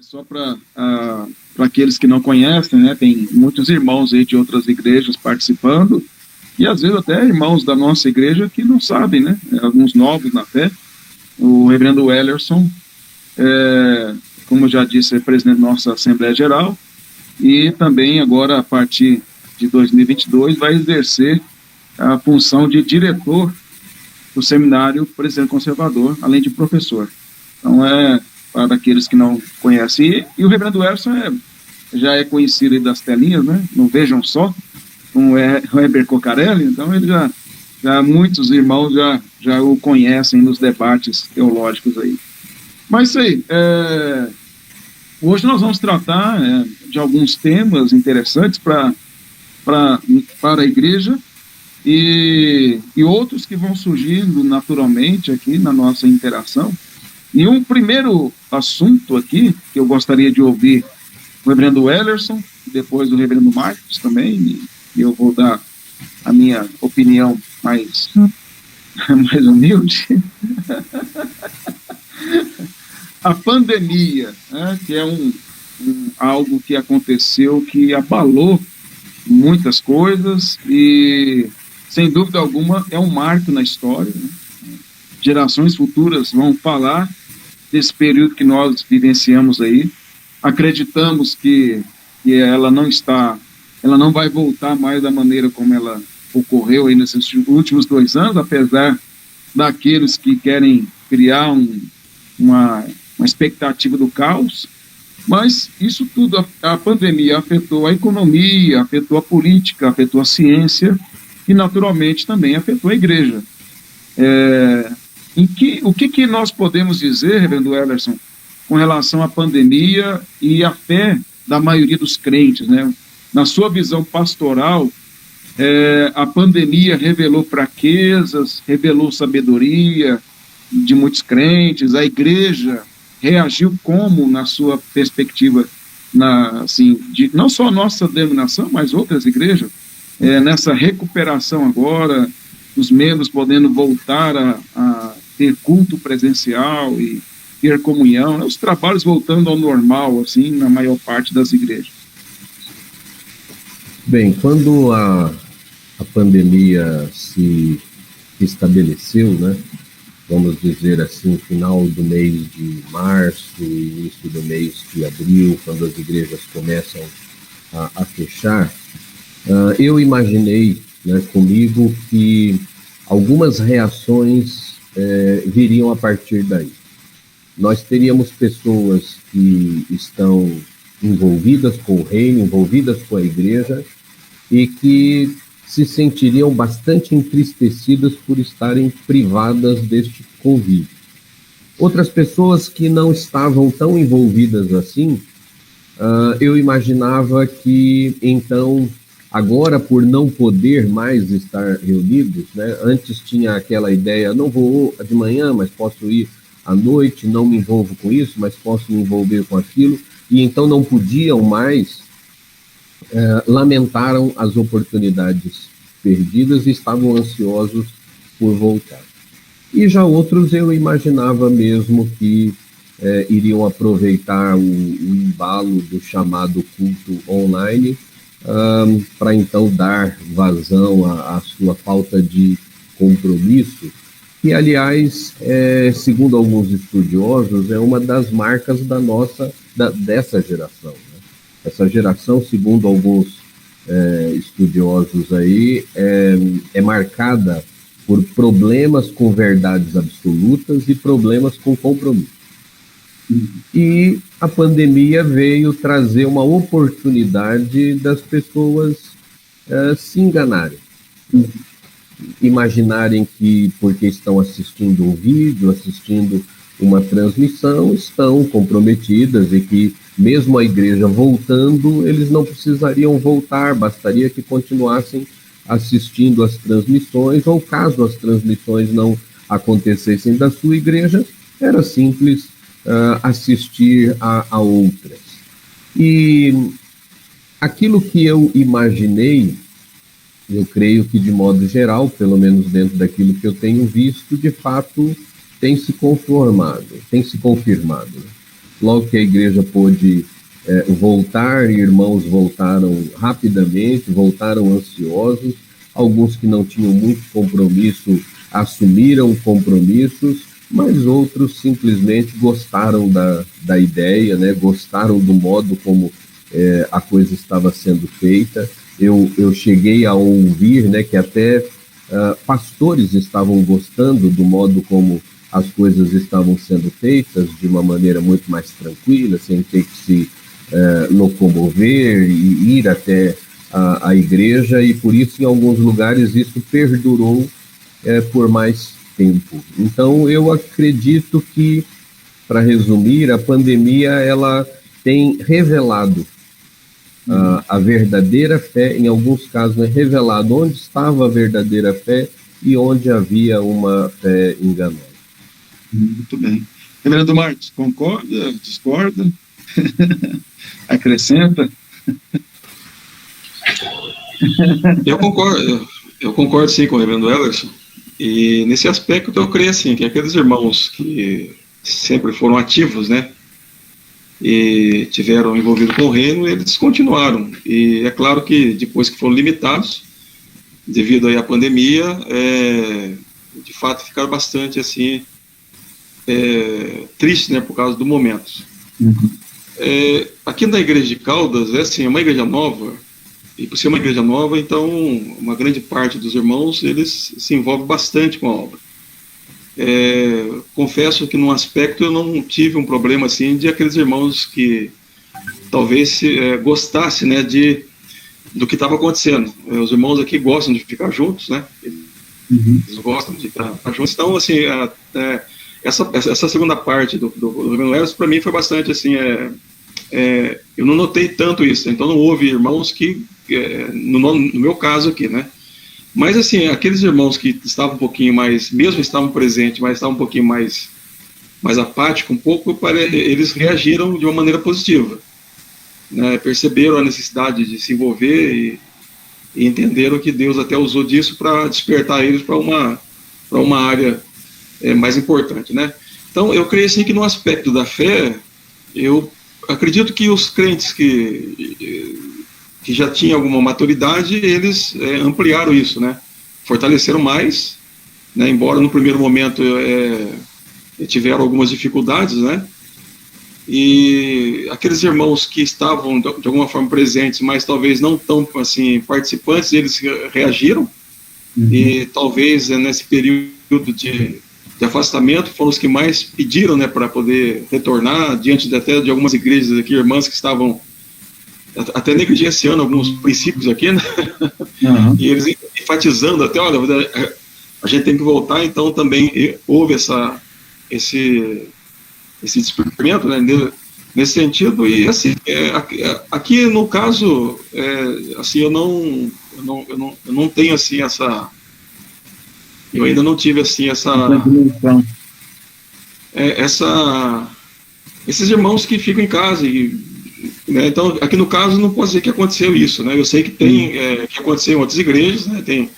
Só para aqueles que não conhecem, né, tem muitos irmãos aí de outras igrejas participando, e às vezes até irmãos da nossa igreja que não sabem, né, alguns novos na fé. O reverendo Wellerson, como eu já disse, é presidente da nossa Assembleia Geral, e também agora, a partir de 2022, vai exercer a função de diretor do Seminário Presbiteriano Conservador, além de professor. Então, para aqueles que não conhecem. E o reverendo Wellerson já é conhecido aí das telinhas, né? Não Vejam Só, com o Heber Cocarelli. Então, ele já muitos irmãos já o conhecem nos debates teológicos aí. Mas isso aí, hoje nós vamos tratar de alguns temas interessantes para a igreja e outros que vão surgindo naturalmente aqui na nossa interação. E um primeiro assunto aqui, que eu gostaria de ouvir o reverendo Wellerson, depois o reverendo Marcos também, e eu vou dar a minha opinião mais humilde. A pandemia, né, que é algo que aconteceu, que abalou muitas coisas e, sem dúvida alguma, é um marco na história, né? Gerações futuras vão falar desse período que nós vivenciamos aí. Acreditamos que ela não vai voltar mais da maneira como ela ocorreu aí nesses últimos 2 anos, apesar daqueles que querem criar uma expectativa do caos. Mas isso tudo, a pandemia afetou a economia, afetou a política, afetou a ciência e, naturalmente, também afetou a igreja. O que nós podemos dizer, reverendo Wellerson, com relação à pandemia e à fé da maioria dos crentes, né? Na sua visão pastoral, a pandemia revelou fraquezas, revelou sabedoria de muitos crentes. A igreja reagiu como, na sua perspectiva, não só a nossa denominação, mas outras igrejas, nessa recuperação agora, os membros podendo voltar a ter culto presencial e ter comunhão, os trabalhos voltando ao normal, assim, na maior parte das igrejas. Bem, quando a pandemia se estabeleceu, né, vamos dizer assim, final do mês de março, início do mês de abril, quando as igrejas começam a fechar, eu imaginei, né, comigo que algumas reações viriam a partir daí. Nós teríamos pessoas que estão envolvidas com o reino, envolvidas com a igreja, e que se sentiriam bastante entristecidas por estarem privadas deste convívio. Outras pessoas que não estavam tão envolvidas assim, eu imaginava que, então, agora, por não poder mais estar reunidos, né, antes tinha aquela ideia, não vou de manhã, mas posso ir à noite, não me envolvo com isso, mas posso me envolver com aquilo, e então não podiam mais, lamentaram as oportunidades perdidas e estavam ansiosos por voltar. E já outros eu imaginava mesmo que iriam aproveitar o embalo do chamado culto online para então dar vazão à sua falta de compromisso, que, aliás, segundo alguns estudiosos, é uma das marcas dessa geração. Né? Essa geração, segundo alguns estudiosos aí, é marcada por problemas com verdades absolutas e problemas com compromisso. E a pandemia veio trazer uma oportunidade das pessoas se enganarem. Imaginarem que, porque estão assistindo um vídeo, assistindo uma transmissão, estão comprometidas e que, mesmo a igreja voltando, eles não precisariam voltar, bastaria que continuassem assistindo as transmissões, ou caso as transmissões não acontecessem da sua igreja, era simples assistir a outras. E aquilo que eu imaginei, eu creio que, de modo geral, pelo menos dentro daquilo que eu tenho visto, de fato tem se confirmado. Logo que a igreja pôde voltar, irmãos voltaram rapidamente, voltaram ansiosos. Alguns que não tinham muito compromisso assumiram compromissos, mas outros simplesmente gostaram da ideia, né? Gostaram do modo como a coisa estava sendo feita. Eu cheguei a ouvir, né, que até pastores estavam gostando do modo como as coisas estavam sendo feitas, de uma maneira muito mais tranquila, sem ter que se locomover e ir até a igreja, e por isso em alguns lugares isso perdurou por mais tempo. Então eu acredito que, para resumir, a pandemia ela tem revelado a verdadeira fé, em alguns casos, né, revelado onde estava a verdadeira fé e onde havia uma fé enganosa. Muito bem. Reverendo Marcos, concorda, discorda? Acrescenta? Eu concordo sim com o reverendo Ellerson, e nesse aspecto eu creio assim, que aqueles irmãos que sempre foram ativos, né, e tiveram envolvido com o reino, eles continuaram, e é claro que depois que foram limitados, devido aí à pandemia, de fato ficaram bastante assim, tristes, né, por causa do momento. Uhum. Aqui na igreja de Caldas, é uma igreja nova, e por ser uma igreja nova, então uma grande parte dos irmãos, eles se envolvem bastante com a obra. Confesso que num aspecto eu não tive um problema assim de aqueles irmãos que talvez gostassem, né, do que estava acontecendo. Os irmãos aqui gostam de ficar juntos, né? Eles gostam de estar juntos. Então, assim, essa segunda parte do reverendo Ellerson, para mim, foi bastante assim. Eu não notei tanto isso. Então, não houve irmãos que, no meu caso aqui, né? Mas, assim, aqueles irmãos que estavam um pouquinho mais, mesmo estavam presentes, mas estavam um pouquinho mais apáticos, um pouco, eles reagiram de uma maneira positiva. Né? Perceberam a necessidade de se envolver e entenderam que Deus até usou disso para despertar eles para uma área mais importante, né? Então, eu creio assim que no aspecto da fé, eu acredito que os crentes que já tinham alguma maturidade, eles ampliaram isso, né? Fortaleceram mais, né? Embora no primeiro momento tiveram algumas dificuldades, né? E aqueles irmãos que estavam de alguma forma presentes, mas talvez não tão assim participantes, eles reagiram. E talvez nesse período de afastamento foram os que mais pediram, né, para poder retornar, diante até de algumas igrejas aqui, irmãs que estavam até negligenciando alguns princípios aqui, né? E eles enfatizando até, olha, a gente tem que voltar. Então também houve esse despertamento, né, nesse sentido. E assim, aqui no caso, assim, eu não tenho assim eu ainda não tive assim esses irmãos que ficam em casa né, então aqui no caso não posso dizer que aconteceu isso, né? Eu sei que que aconteceu em outras igrejas, né? Tem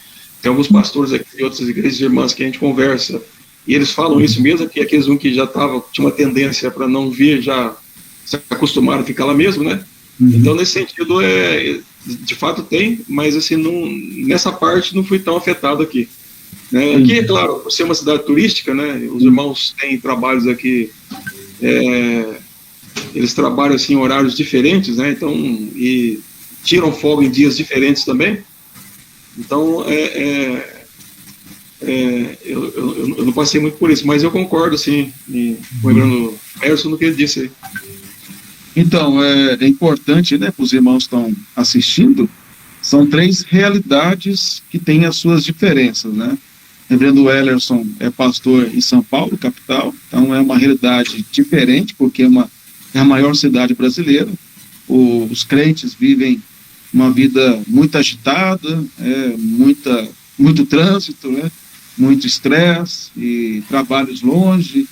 alguns pastores aqui de outras igrejas irmãs que a gente conversa e eles falam isso mesmo, que aqueles que já tinha uma tendência para não vir, já se acostumaram a ficar lá mesmo, né? Então nesse sentido de fato tem, mas assim nessa parte não fui tão afetado aqui. Né? Aqui, é claro, por ser uma cidade turística, né, os irmãos têm trabalhos aqui, eles trabalham assim, em horários diferentes, né, então, e tiram folga em dias diferentes também. Então, eu não passei muito por isso, mas eu concordo, sim, com o reverendo Ellerson no que ele disse aí. Então, é importante, né, para os irmãos que estão assistindo, são 3 realidades que têm as suas diferenças, né? Reverendo Ellerson é pastor em São Paulo, capital, então é uma realidade diferente, porque é a maior cidade brasileira. Os crentes vivem uma vida muito agitada, muito trânsito, né? Muito estresse e trabalhos longe,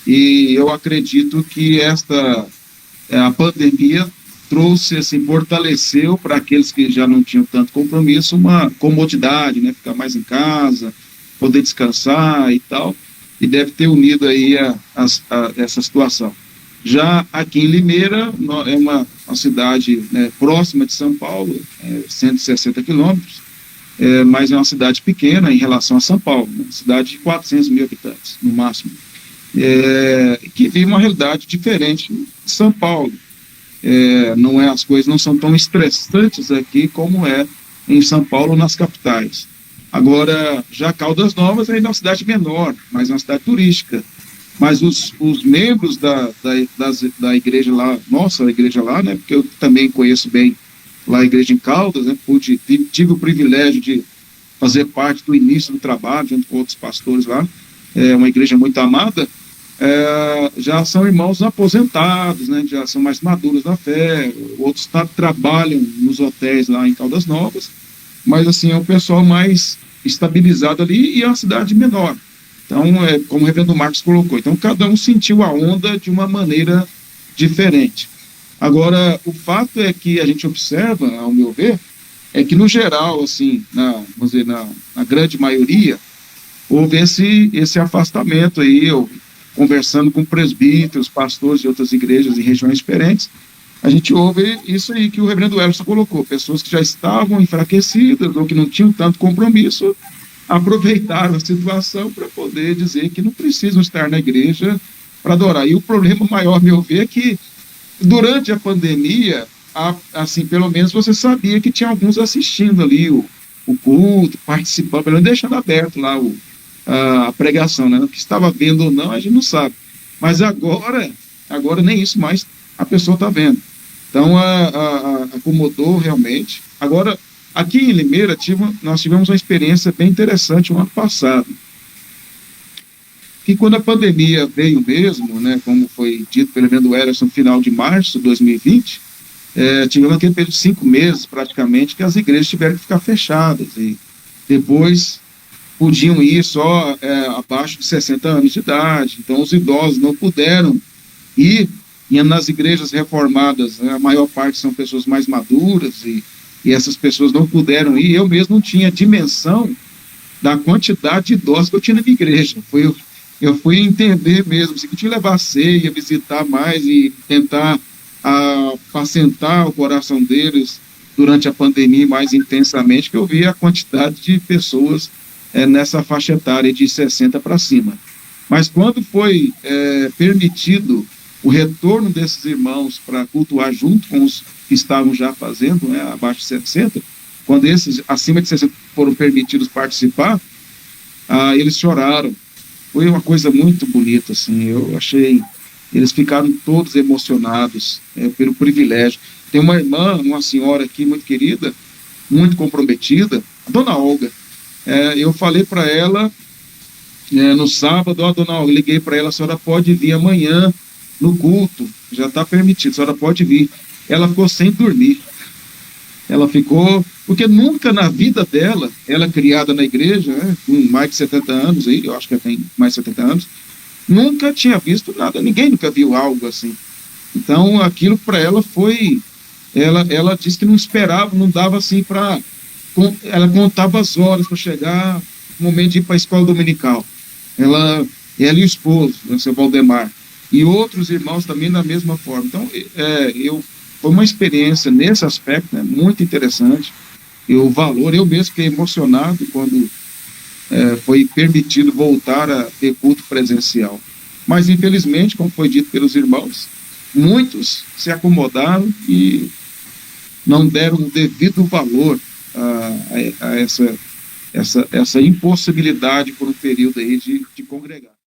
e eu acredito que a pandemia trouxe, assim, fortaleceu para aqueles que já não tinham tanto compromisso uma comodidade, né? Ficar mais em casa, poder descansar e tal, e deve ter unido aí essa situação. Já aqui em Limeira, é uma cidade, né, próxima de São Paulo, 160 quilômetros, mas é uma cidade pequena em relação a São Paulo, né, cidade de 400 mil habitantes, no máximo, que vive uma realidade diferente de São Paulo. Não as coisas não são tão estressantes aqui como é em São Paulo, nas capitais. Agora, já Caldas Novas ainda é uma cidade menor, mas é uma cidade turística. Mas os membros da igreja lá, nossa igreja lá, né, porque eu também conheço bem lá a igreja em Caldas, né, tive o privilégio de fazer parte do início do trabalho, junto com outros pastores lá, uma igreja muito amada, já são irmãos aposentados, né, já são mais maduros na fé, outros trabalham nos hotéis lá em Caldas Novas, mas assim, é um pessoal mais estabilizado ali e é uma cidade menor. Então, como o reverendo Marcos colocou, então cada um sentiu a onda de uma maneira diferente. Agora, o fato é que a gente observa, ao meu ver, é que no geral, assim, vamos dizer, na grande maioria, houve esse afastamento aí, eu conversando com presbíteros, pastores de outras igrejas em regiões diferentes, a gente ouve isso aí que o reverendo Elson colocou, pessoas que já estavam enfraquecidas ou que não tinham tanto compromisso, aproveitaram a situação para poder dizer que não precisam estar na igreja para adorar. E o problema maior, meu ver, é que durante a pandemia, assim, pelo menos você sabia que tinha alguns assistindo ali o culto, participando, pelo menos deixando aberto lá a pregação, né? O que estava vendo ou não, a gente não sabe. Mas agora nem isso mais a pessoa está vendo. Então, acomodou realmente. Agora, aqui em Limeira, nós tivemos uma experiência bem interessante no ano passado. Que quando a pandemia veio mesmo, né, como foi dito pelo reverendo Elson, no final de março de 2020, tivemos aquele período de 5 meses, praticamente, que as igrejas tiveram que ficar fechadas. E depois podiam ir só abaixo de 60 anos de idade. Então, os idosos não puderam ir. E nas igrejas reformadas, né, a maior parte são pessoas mais maduras e essas pessoas não puderam ir. Eu mesmo não tinha dimensão da quantidade de idosos que eu tinha na minha igreja. Eu fui entender mesmo, assim, que tinha que levar a ceia, visitar mais e tentar apacentar o coração deles durante a pandemia mais intensamente, que eu vi a quantidade de pessoas nessa faixa etária de 60 para cima. Mas quando foi permitido o retorno desses irmãos para cultuar junto com os que estavam já fazendo, né, abaixo de 60, quando esses acima de 60 foram permitidos participar, eles choraram. Foi uma coisa muito bonita, assim, eu achei, eles ficaram todos emocionados pelo privilégio. Tem uma irmã, uma senhora aqui muito querida, muito comprometida, a dona Olga. Eu falei para ela, no sábado, dona Olga, liguei para ela, a senhora pode vir amanhã no culto, já está permitido, a senhora pode vir. Ela ficou sem dormir. Ela ficou, porque nunca na vida dela, ela criada na igreja, né, com mais de 70 anos, aí, eu acho que ela tem mais de 70 anos, nunca tinha visto nada, ninguém nunca viu algo assim. Então, aquilo para ela foi, ela disse que não esperava, não dava assim para, ela contava as horas para chegar o momento de ir para a escola dominical. Ela e o esposo, o seu Valdemar, e outros irmãos também da mesma forma. Então, foi uma experiência nesse aspecto, né, muito interessante. E o valor, eu mesmo fiquei emocionado quando foi permitido voltar a ter culto presencial. Mas, infelizmente, como foi dito pelos irmãos, muitos se acomodaram e não deram o devido valor a essa impossibilidade por um período aí de congregar.